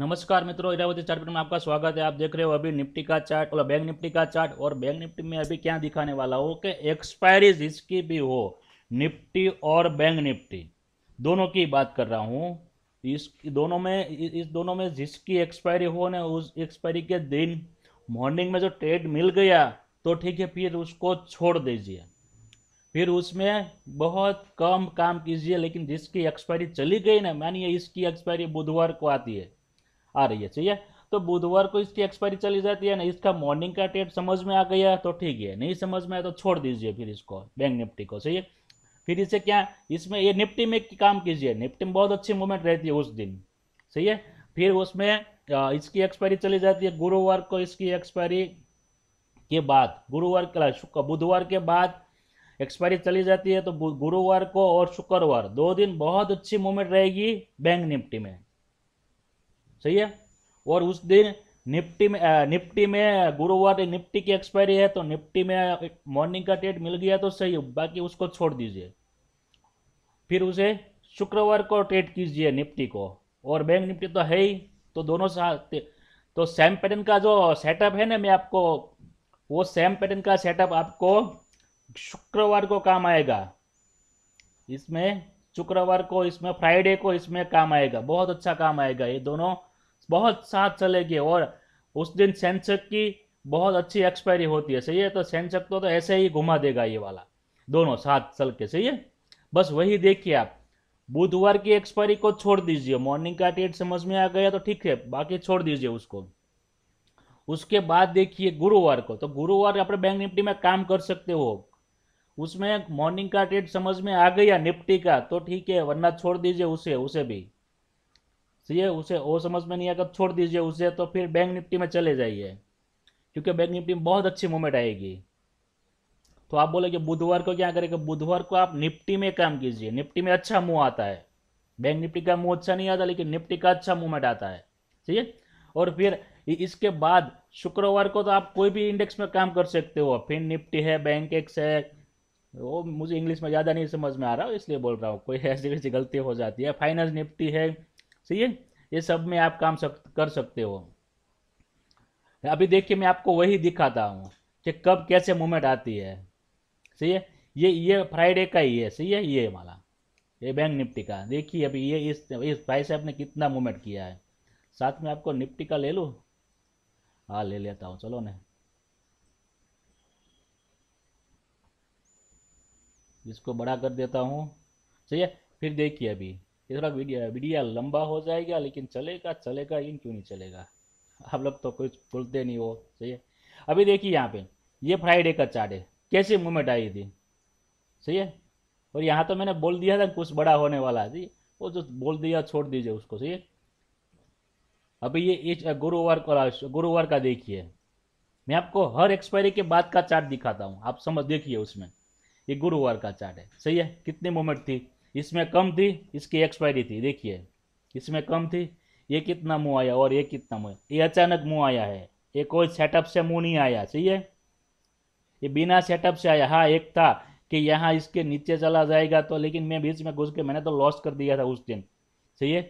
नमस्कार मित्रों, इरावती चार्ट में आपका स्वागत है। आप देख रहे हो अभी निफ्टी का चार्ट और बैंक निफ्टी का चार्ट। और बैंक निफ्टी में अभी क्या दिखाने वाला हो कि एक्सपायरी जिसकी भी हो, निफ्टी और बैंक निफ्टी दोनों की बात कर रहा हूँ। इस दोनों में जिसकी एक्सपायरी हो ना, उस एक्सपायरी के दिन मॉर्निंग में जो ट्रेड मिल गया तो ठीक है, फिर उसको छोड़ दीजिए। फिर उसमें बहुत कम काम कीजिए। लेकिन जिसकी एक्सपायरी चली गई ना, मानिए इसकी एक्सपायरी बुधवार को आती है, आ रही है, चाहिए तो बुधवार को इसकी एक्सपायरी चली जाती है ना, इसका मॉर्निंग का ट्रेड समझ में आ गया तो ठीक है, नहीं समझ में आया तो छोड़ दीजिए फिर इसको, बैंक निफ्टी को। सही है। फिर इसे क्या, इसमें ये निफ्टी में काम कीजिए। निफ्टी में बहुत अच्छी मूवमेंट रहती है उस दिन। सही है। फिर उसमें इसकी एक्सपायरी चली जाती है गुरुवार को। इसकी एक्सपायरी के बाद गुरुवार के शुक्र बुधवार के बाद एक्सपायरी चली जाती है, तो गुरुवार को और शुक्रवार 2 दिन बहुत अच्छी मूवमेंट रहेगी बैंक निफ्टी में। सही है। और उस दिन निफ्टी में गुरुवार निफ्टी की एक्सपायरी है, तो निफ्टी में मॉर्निंग का ट्रेड मिल गया तो सही है, बाकी उसको छोड़ दीजिए। फिर उसे शुक्रवार को ट्रेड कीजिए निफ्टी को। और बैंक निफ्टी तो है ही, तो दोनों साथ। तो सेम पैटर्न का जो सेटअप है ना, मैं आपको वो सेम पैटर्न का सेटअप आपको शुक्रवार को काम आएगा। इसमें शुक्रवार को, इसमें फ्राइडे को इसमें काम आएगा, बहुत अच्छा काम आएगा। ये दोनों बहुत साथ चलेंगे। और उस दिन सेंसेक्स की बहुत अच्छी एक्सपायरी होती है। सही है। तो सेंसेक्स तो ऐसे ही घुमा देगा ये वाला, दोनों साथ चल के। सही है। बस वही देखिए आप, बुधवार की एक्सपायरी को छोड़ दीजिए। मॉर्निंग का ट्रेड समझ में आ गया तो ठीक है, बाकी छोड़ दीजिए उसको। उसके बाद देखिए गुरुवार को, तो गुरुवार अपने बैंक निफ्टी में काम कर सकते हो। उसमें मॉर्निंग का ट्रेड समझ में आ गया निफ्टी का तो ठीक है, वरना छोड़ दीजिए उसे उसे भी। सही है। उसे वो समझ में नहीं आकर छोड़ दीजिए उसे, तो फिर बैंक निफ्टी में चले जाइए, क्योंकि बैंक निफ्टी में बहुत अच्छी मूवमेंट आएगी। तो आप बोले कि बुधवार को क्या करेगा, बुधवार को आप निफ्टी में काम कीजिए। निफ्टी में अच्छा मुंह आता है। बैंक निफ्टी का मुंह अच्छा नहीं आता, लेकिन निफ्टी का अच्छा मूवमेंट आता है। ठीक है। और फिर इसके बाद शुक्रवार को तो आप कोई भी इंडेक्स में काम कर सकते हो। फिर निफ्टी है, बैंक एक्स है, वो मुझे इंग्लिश में ज़्यादा नहीं समझ में आ रहा, इसलिए बोल रहा हूँ, कोई ऐसी वैसी गलती हो जाती है। फाइनेंस निफ्टी है। सही है। ये सब में आप काम कर सकते हो। अभी देखिए, मैं आपको वही दिखाता हूँ कि कब कैसे मूवमेंट आती है। सही है। ये फ्राइडे का ही है। सही है। ये वाला, ये बैंक निफ्टी का देखिए, अभी ये इस प्राइस से आपने कितना मूवमेंट किया है। साथ में आपको निफ्टी का ले लूँ। हाँ, ले लेता हूँ, चलो ना। इसको बड़ा कर देता हूँ। सही है। फिर देखिए, अभी ये थोड़ा वीडियो वीडियो लंबा हो जाएगा, लेकिन चलेगा चलेगा, इन क्यों नहीं चलेगा। आप लोग तो कुछ बोलते नहीं हो। सही है। अभी देखिए यहाँ पे, ये फ्राइडे का चार्ट है, कैसी मूवमेंट आई थी। सही है। और यहाँ तो मैंने बोल दिया था कुछ बड़ा होने वाला है जी, वो जो बोल दिया छोड़ दीजिए उसको। सही है। अभी ये गुरुवार का देखिए, मैं आपको हर एक्सपायरी के बाद का चार्ट दिखाता हूँ, आप समझ देखिए उसमें। ये गुरुवार का चार्ट है। सही है। कितनी मूवमेंट थी, इसमें कम थी, इसकी एक्सपायरी थी, देखिए इसमें कम थी। ये कितना मुंह आया और ये कितना मुंह, ये अचानक मुंह आया है। ये कोई सेटअप से मुंह नहीं आया। सही है। ये बिना सेटअप से आया। हाँ, एक था कि यहाँ इसके नीचे चला जाएगा, तो लेकिन मैं बीच में घुस के मैंने तो लॉस कर दिया था उस दिन। सही है।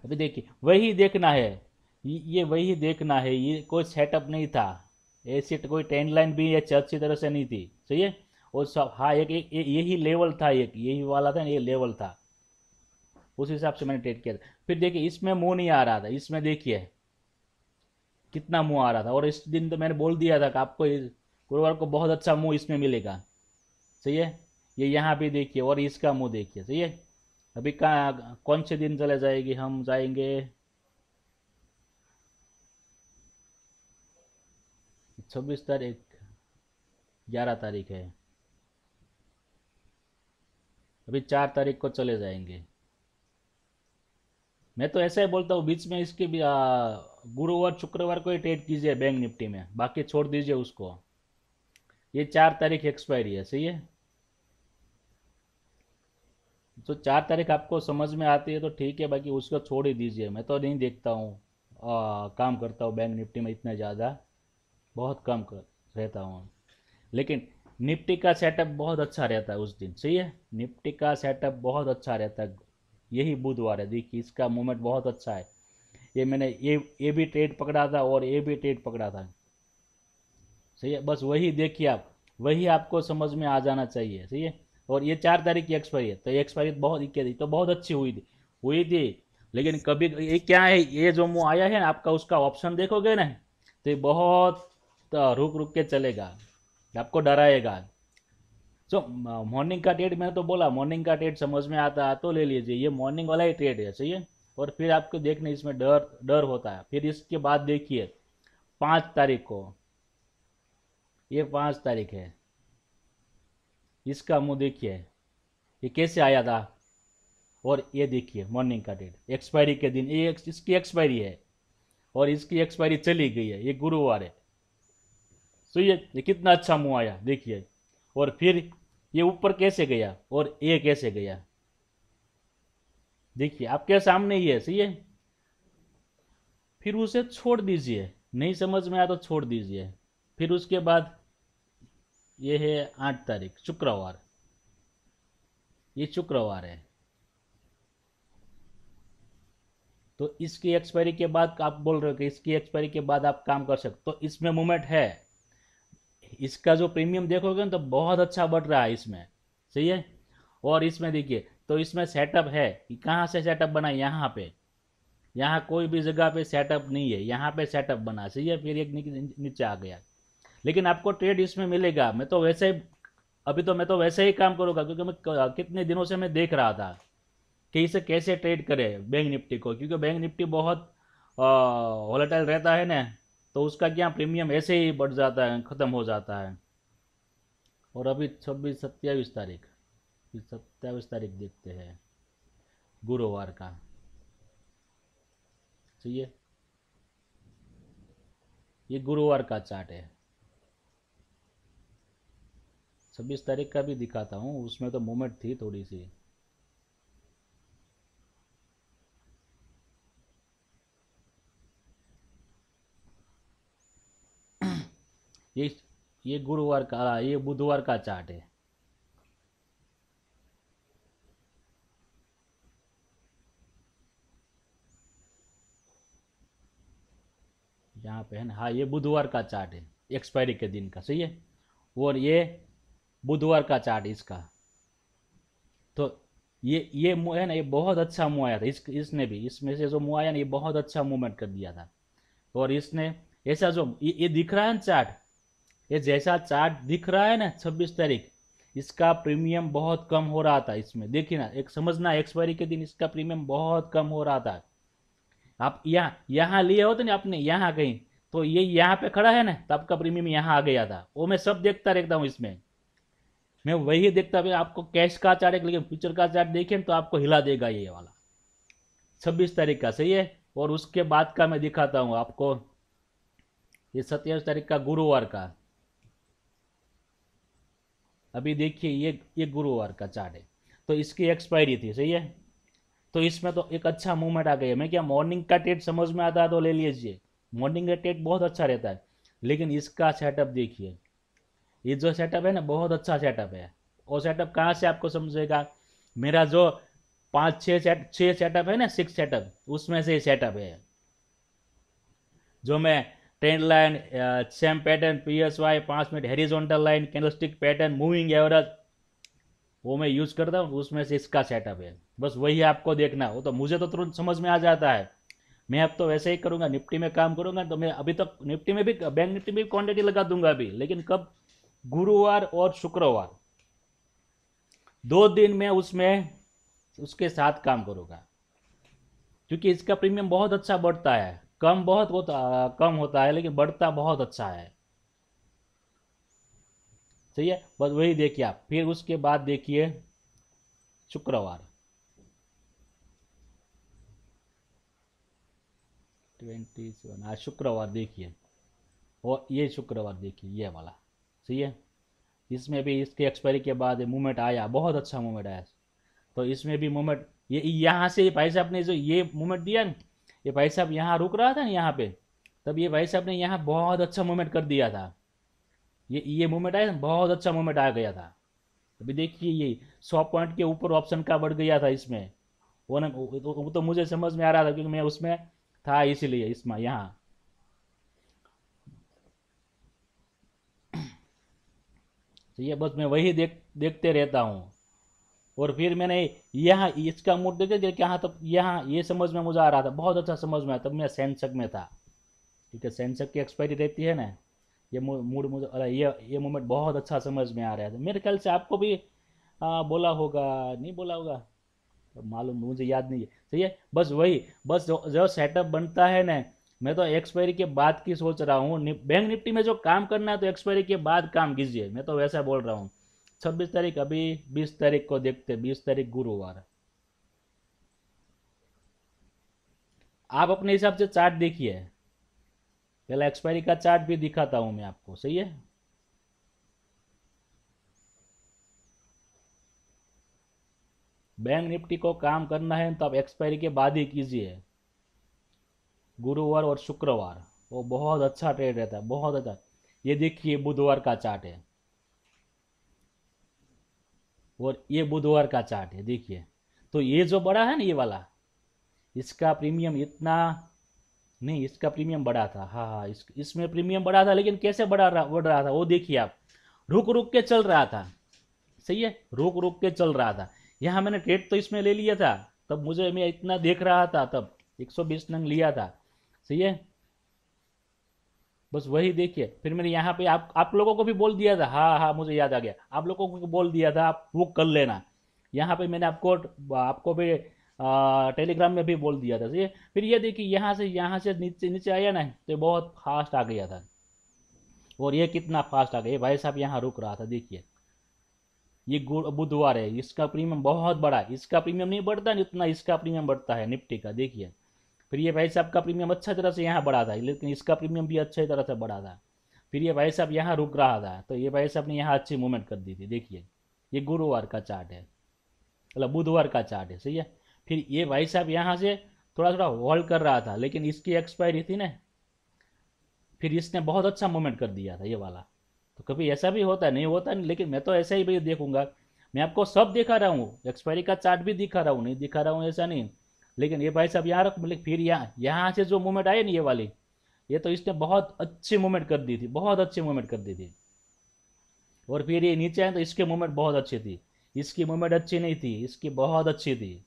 अभी देखिए, वही देखना है। ये वही देखना है, ये कोई सेटअप नहीं था। ऐसी कोई ट्रेंड लाइन भी अच्छी तरह से नहीं थी। सही है। और सब, हाँ, यही लेवल था, एक यही वाला था, ये लेवल था। उस हिसाब से मैंने ट्रेड किया था। फिर देखिए, इसमें मुंह नहीं आ रहा था, इसमें देखिए कितना मुंह आ रहा था। और इस दिन तो मैंने बोल दिया था कि आपको गुरुवार को बहुत अच्छा मुंह इसमें मिलेगा। सही है। ये यहाँ भी देखिए, और इसका मुंह देखिए। सही है। अभी कहाँ कौन से दिन चले जाएगी, हम जाएंगे 26 तारीख, 11 तारीख है, अभी 4 तारीख को चले जाएंगे। मैं तो ऐसा ही बोलता हूँ, बीच में इसके भी गुरुवार शुक्रवार को ही ट्रेड कीजिए बैंक निफ्टी में, बाकी छोड़ दीजिए उसको। ये 4 तारीख एक्सपायरी है। सही है। तो 4 तारीख आपको समझ में आती है तो ठीक है, बाकी उसको छोड़ ही दीजिए। मैं तो नहीं देखता हूँ, काम करता हूँ बैंक निफ्टी में इतना ज़्यादा, बहुत कम रहता हूँ। लेकिन निफ्टी का सेटअप बहुत अच्छा रहता है उस दिन। सही है। निफ्टी का सेटअप बहुत अच्छा रहता है। यही बुधवार है, देखिए इसका मूवमेंट बहुत अच्छा है। ये मैंने ये भी ट्रेड पकड़ा था और ये भी ट्रेड पकड़ा था। सही है, बस वही देखिए आप, वही आपको समझ में आ जाना चाहिए। सही है, और ये 4 तारीख की एक्सपायरी है, तो ये एक्सपायरी बहुत क्या थी, तो बहुत अच्छी हुई थी। लेकिन कभी ये क्या है, ये जो मुँह आया है ना आपका, उसका ऑप्शन देखोगे ना, तो ये बहुत रुक रुक के चलेगा, आपको डराएगा। सो मॉर्निंग का ट्रेड, मैंने तो बोला मॉर्निंग का ट्रेड समझ में आता है तो ले लीजिए, ये मॉर्निंग वाला ही ट्रेड है। सही है, और फिर आपको देखने इसमें डर डर होता है। फिर इसके बाद देखिए 5 तारीख को, ये 5 तारीख है, इसका मुंह देखिए, ये कैसे आया था। और ये देखिए मॉर्निंग का डेट, एक्सपायरी के दिन ये इसकी एक्सपायरी है, और इसकी एक्सपायरी चली गई है, ये गुरुवार है। तो ये कितना अच्छा मुंह आया देखिए। और फिर ये ऊपर कैसे गया और ये कैसे गया, देखिए आपके सामने ही है। सही है, फिर उसे छोड़ दीजिए, नहीं समझ में आया तो छोड़ दीजिए। फिर उसके बाद ये है 8 तारीख, शुक्रवार, ये शुक्रवार है। तो इसकी एक्सपायरी के बाद आप बोल रहे हो कि इसकी एक्सपायरी के बाद आप काम कर सकते, तो इसमें मूवमेंट है। इसका जो प्रीमियम देखोगे ना तो बहुत अच्छा बढ़ रहा है इसमें। सही है, और इसमें देखिए, तो इसमें सेटअप है, कहाँ से सेटअप बना, यहाँ पे, यहाँ कोई भी जगह पे सेटअप नहीं है, यहाँ पे सेटअप बना। सही है, फिर एक नीचे आ गया। लेकिन आपको ट्रेड इसमें मिलेगा। मैं तो वैसे ही, अभी तो मैं तो वैसे ही काम करूँगा, क्योंकि मैं कितने दिनों से मैं देख रहा था कि इसे कैसे ट्रेड करे बैंक निफ्टी को, क्योंकि बैंक निफ्टी बहुत वॉलेटाइल रहता है ना, तो उसका क्या प्रीमियम ऐसे ही बढ़ जाता है, ख़त्म हो जाता है। और अभी 26 27 तारीख, 27 तारीख देखते हैं, गुरुवार का। सही है, ये गुरुवार का चार्ट है। 26 तारीख का भी दिखाता हूँ, उसमें तो मूवमेंट थी थोड़ी सी। ये ये गुरुवार का, ये बुधवार का चार्ट है। यहाँ पे है ना, हाँ ये बुधवार का चार्ट है, एक्सपायरी के दिन का। सही है, और ये बुधवार का चार्ट इसका। तो ये मुँह है ना, ये बहुत अच्छा मुँह आया था। इसने भी, इसमें से जो मुँह आया ना, ये बहुत अच्छा मूवमेंट कर दिया था। और इसने ऐसा जो ये दिख रहा है ना चार्ट, ये जैसा चार्ट दिख रहा है ना 26 तारीख, इसका प्रीमियम बहुत कम हो रहा था इसमें। देखिए ना, एक समझना, एक्सपायरी के दिन इसका प्रीमियम बहुत कम हो रहा था। आप यहाँ यहाँ लिए होते ना आपने, यहाँ कहीं, तो ये यहाँ पे खड़ा है ना, तो आपका प्रीमियम यहाँ आ गया था। वो मैं सब देखता रहता हूँ इसमें, मैं वही देखता भाई। आपको कैश का चार्ट है, लेकिन फ्यूचर का चार्ट देखिए तो आपको हिला देगा ये वाला 26 तारीख का। सही है, और उसके बाद का मैं दिखाता हूँ आपको, ये 27 तारीख का, गुरुवार का। अभी देखिए ये गुरुवार का चार्ट है, तो इसकी एक्सपायरी थी। सही है, तो इसमें तो एक अच्छा मूवमेंट आ गया। मैं क्या, मॉर्निंग का ट्रेड समझ में आता है तो ले लीजिए, मॉर्निंग का ट्रेड बहुत अच्छा रहता है। लेकिन इसका सेटअप देखिए, ये जो सेटअप है ना, बहुत अच्छा सेटअप है। और सेटअप कहाँ से आपको समझेगा, मेरा जो 5 6 सेटअप है ना, 6 सेटअप, उसमें से सेटअप है जो मैं trend line, same pattern, PSY, 5 minute horizontal line, candlestick pattern, moving average, वो मैं यूज करता हूँ, उसमें से इसका सेटअप है। बस वही आपको देखना, वो तो मुझे तो तुरंत समझ में आ जाता है। मैं अब तो वैसे ही करूंगा, निफ्टी में काम करूंगा, तो मैं अभी तक निफ्टी में भी, बैंक निफ्टी में भी क्वांटिटी लगा दूंगा अभी। लेकिन कब, गुरुवार और शुक्रवार, 2 दिन में उसमें उसके साथ काम करूंगा, क्योंकि इसका प्रीमियम बहुत अच्छा बढ़ता है। कम बहुत कम होता है, लेकिन बढ़ता बहुत अच्छा है। सही है, बस वही देखिए आप। फिर उसके बाद देखिए शुक्रवार, 27, आज शुक्रवार देखिए, और ये शुक्रवार देखिए, ये वाला। सही है, इसमें भी इसके एक्सपायरी के बाद मूवमेंट आया, बहुत अच्छा मूवमेंट आया। तो इसमें भी मूवमेंट, ये यहाँ से भाई साहब ने जो ये मूवमेंट दिया ना, ये भाई साहब यहाँ रुक रहा था ना यहाँ पे, तब ये भाई साहब ने यहाँ बहुत अच्छा मूवमेंट कर दिया था। ये मूवमेंट आया, बहुत अच्छा मूवमेंट आ गया था। अभी देखिए ये 100 पॉइंट के ऊपर ऑप्शन का बढ़ गया था इसमें। वो ना, वो तो मुझे समझ में आ रहा था, क्योंकि मैं उसमें था, इसीलिए इसमें यहाँ तो ये बस मैं वही देखते रहता हूँ। और फिर मैंने यहाँ इसका मूड देखे कि यहाँ तक, यहाँ ये समझ में मुझे आ रहा था, बहुत अच्छा समझ में आया, तब मैं सेंसेक्स में था। ठीक है, सेंसेक्स की एक्सपायरी रहती है ना, ये मूड मुझे, अरे ये मोमेंट बहुत अच्छा समझ में आ रहा था। मेरे ख्याल से आपको भी बोला होगा, नहीं बोला होगा, अब मालूम मुझे याद नहीं है। सही है, बस वही, बस जो सेटअप बनता है ना, मैं तो एक्सपायरी के बाद की सोच रहा हूँ। बैंक निफ्टी में जो काम करना है तो एक्सपायरी के बाद काम कीजिए, मैं तो वैसा बोल रहा हूँ। 26 तारीख, अभी 20 तारीख को देखते, 20 तारीख गुरुवार। आप अपने हिसाब से चार्ट देखिए, पहला एक्सपायरी का चार्ट भी दिखाता हूँ मैं आपको। सही है, बैंक निफ्टी को काम करना है तो आप एक्सपायरी के बाद ही कीजिए, गुरुवार और शुक्रवार, वो बहुत अच्छा ट्रेड रहता है, बहुत अच्छा। ये देखिए बुधवार का चार्ट है, और ये बुधवार का चार्ट है, देखिए। तो ये जो बड़ा है ना, ये वाला, इसका प्रीमियम इतना नहीं, इसका प्रीमियम बढ़ा था। हाँ हाँ, इसमें प्रीमियम बढ़ा था, लेकिन कैसे बढ़ रहा था वो देखिए आप, रुक रुक के चल रहा था। सही है, रुक रुक के चल रहा था। यहाँ मैंने ट्रेड तो इसमें ले लिया था, तब मुझे, मैं इतना देख रहा था तब, 120 नंग लिया था। सही है, बस वही देखिए। फिर मैंने यहाँ पे आप लोगों को भी बोल दिया था, हाँ हाँ मुझे याद आ गया, आप लोगों को बोल दिया था आप बुक कर लेना। यहाँ पे मैंने आपको आपको भी टेलीग्राम में भी बोल दिया था। सही है, फिर ये देखिए यहाँ से नीचे नीचे आया ना, तो बहुत फास्ट आ गया था। और ये कितना फास्ट आ गया, भाई साहब यहाँ रुक रहा था, देखिए। ये बुधवार है, इसका प्रीमियम बहुत बड़ा है, इसका प्रीमियम नहीं बढ़ता जितना इसका प्रीमियम बढ़ता है निफ्टी का, देखिए। फिर ये भाई साहब का प्रीमियम अच्छा तरह से यहाँ बढ़ा था, लेकिन इसका प्रीमियम भी अच्छी तरह से बढ़ा था। फिर ये भाई साहब यहाँ रुक रहा था, तो ये भाई साहब ने यहाँ अच्छी मूवमेंट कर दी थी, देखिए। ये गुरुवार का चार्ट है, मतलब बुधवार का चार्ट है। सही है, फिर ये भाई साहब यहाँ से थोड़ा थोड़ा होल्ड कर रहा था, लेकिन इसकी एक्सपायरी थी ना, फिर इसने बहुत अच्छा मूवमेंट कर दिया था, ये वाला। तो कभी ऐसा भी होता है, नहीं होता नहीं, लेकिन मैं तो ऐसा ही भाई देखूंगा। मैं आपको सब दिखा रहा हूँ, एक्सपायरी का चार्ट भी दिखा रहा हूँ, नहीं दिखा रहा हूँ ऐसा नहीं। लेकिन ये भाई साहब यहाँ रख, मतलब फिर यहाँ से जो मूवमेंट आई ना, ये वाली, ये तो इसने बहुत अच्छी मूवमेंट कर दी थी, बहुत अच्छी मूवमेंट कर दी थी। और फिर ये नीचे आए तो इसकी मूवमेंट बहुत अच्छी थी, इसकी मूवमेंट अच्छी नहीं थी, इसकी बहुत अच्छी थी।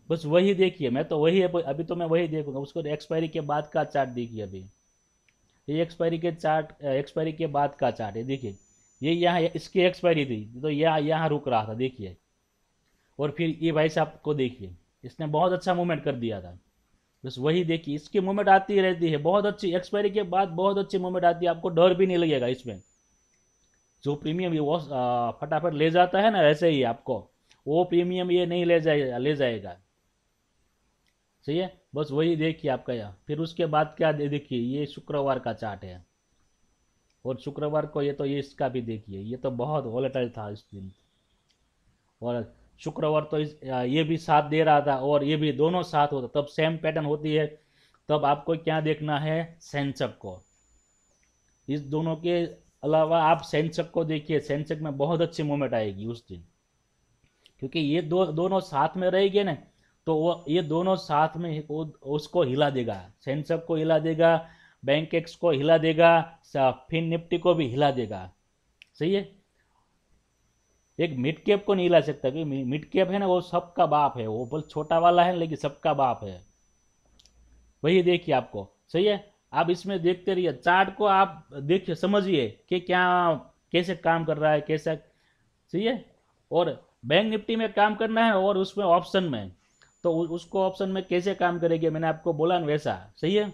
बस वही देखिए, मैं तो वही, अभी तो मैं वही देखूंगा, उसको एक्सपायरी के बाद का चार्ट देखिए अभी। ये एक्सपायरी के बाद का चार्ट है, देखिए। ये यहाँ इसकी एक्सपायरी थी, तो यहाँ रुक रहा था, देखिए। और फिर ये भाई साहब को देखिए, इसने बहुत अच्छा मूवमेंट कर दिया था। बस वही देखिए, इसकी मूवमेंट आती रहती है, बहुत अच्छी एक्सपायरी के बाद बहुत अच्छी मूवमेंट आती है, आपको डर भी नहीं लगेगा इसमें। जो प्रीमियम ये वो फटाफट ले जाता है ना, वैसे ही आपको वो प्रीमियम ये नहीं ले जाएगा। सही है, बस वही देखिए आपका यहाँ। फिर उसके बाद क्या देखिए, ये शुक्रवार का चार्ट है, और शुक्रवार को ये इसका भी देखिए, ये तो बहुत वॉलेटाइल था इस दिन। और शुक्रवार तो ये भी साथ दे रहा था, और ये भी दोनों साथ होता, तब सेम पैटर्न होती है। तब आपको क्या देखना है, सेंसेक्स को। इस दोनों के अलावा आप सेंसेक्स को देखिए, सेंसेक्स में बहुत अच्छी मूवमेंट आएगी उस दिन, क्योंकि ये दोनों साथ में रहेंगे ना, तो वो ये दोनों साथ में उसको हिला देगा, सेंसेक्स को हिला देगा, बैंक एक्स को हिला देगा, फिन निफ्टी को भी हिला देगा। सही है, एक मिड कैप को नहीं हिला सकता, क्योंकि मिड कैप है ना, वो सबका बाप है, वो बस छोटा वाला है लेकिन सबका बाप है। वही देखिए आपको। सही है, आप इसमें देखते रहिए, चार्ट को आप देखिए, समझिए कि क्या कैसे काम कर रहा है, कैसा। सही है, और बैंक निफ्टी में काम करना है, और उसमें ऑप्शन में, तो उसको ऑप्शन में कैसे काम करेंगे, मैंने आपको बोला ना वैसा। सही है,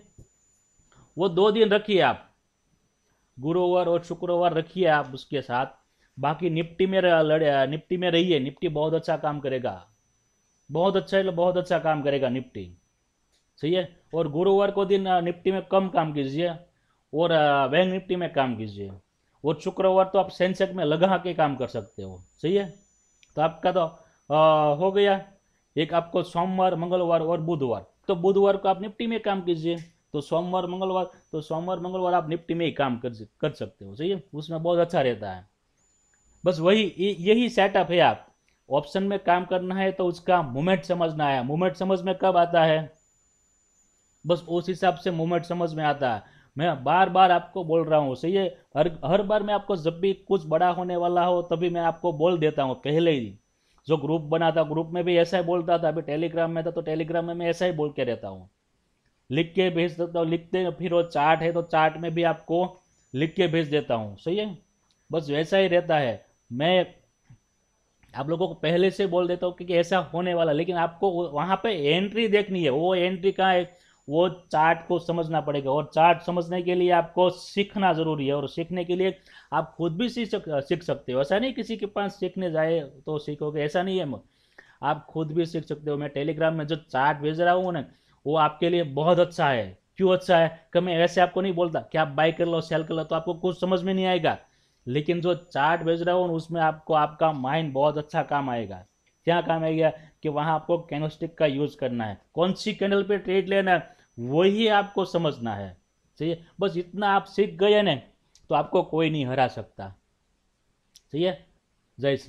वो 2 दिन रखिए आप, गुरुवार और शुक्रवार रखिए आप उसके साथ। बाकी निफ्टी में निफ्टी में रहिए, निफ्टी बहुत अच्छा काम करेगा, बहुत अच्छा है, बहुत अच्छा काम करेगा निफ्टी। सही है, और गुरुवार को दिन निफ्टी में कम काम कीजिए, और बैंक निफ्टी में काम कीजिए। और शुक्रवार तो आप सेंसेक्स में लगा के काम कर सकते हो। सही है, तो आपका तो हो गया। एक आपको सोमवार, मंगलवार और बुधवार, तो बुधवार को आप निफ्टी में काम कीजिए, तो सोमवार मंगलवार आप निफ्टी में ही काम कर सकते हो। सही है, उसमें बहुत अच्छा रहता है। बस वही यही सेटअप है। आप ऑप्शन में काम करना है तो उसका मूवमेंट समझना है। मूवमेंट समझ में कब आता है, बस उस हिसाब से मूवमेंट समझ में आता है। मैं बार बार आपको बोल रहा हूँ, सही है। हर हर बार मैं आपको जब भी कुछ बड़ा होने वाला हो तभी मैं आपको बोल देता हूँ पहले ही। जो ग्रुप बना था, ग्रुप में भी ऐसा ही बोलता था, अभी टेलीग्राम में था तो टेलीग्राम में मैं ऐसा ही बोल के रहता हूँ। लिख के भेज देता हूँ, लिखते फिर वो चार्ट है तो चार्ट में भी आपको लिख के भेज देता हूँ, सही है। बस वैसा ही रहता है। मैं आप लोगों को पहले से बोल देता हूँ कि ऐसा होने वाला, लेकिन आपको वहां पे एंट्री देखनी है। वो एंट्री कहाँ है, वो चार्ट को समझना पड़ेगा, और चार्ट समझने के लिए आपको सीखना जरूरी है। और सीखने के लिए आप खुद भी सीख सकते हो। ऐसा नहीं किसी के पास सीखने जाए तो सीखोगे, ऐसा नहीं है। आप खुद भी सीख सकते हो। मैं टेलीग्राम में जो चार्ट भेज रहा हूँ ना, वो आपके लिए बहुत अच्छा है। क्यों अच्छा है कि मैं ऐसे आपको नहीं बोलता कि आप बाय कर लो, सेल कर लो, तो आपको कुछ समझ में नहीं आएगा। लेकिन जो चार्ट भेज रहा हूँ उसमें आपको आपका माइंड बहुत अच्छा काम आएगा। क्या काम आएगा कि वहां आपको कैंडलस्टिक का यूज करना है, कौन सी कैंडल पे ट्रेड लेना है, वही आपको समझना है। सही है, बस इतना आप सीख गए ना तो आपको कोई नहीं हरा सकता। सही है। जय श्री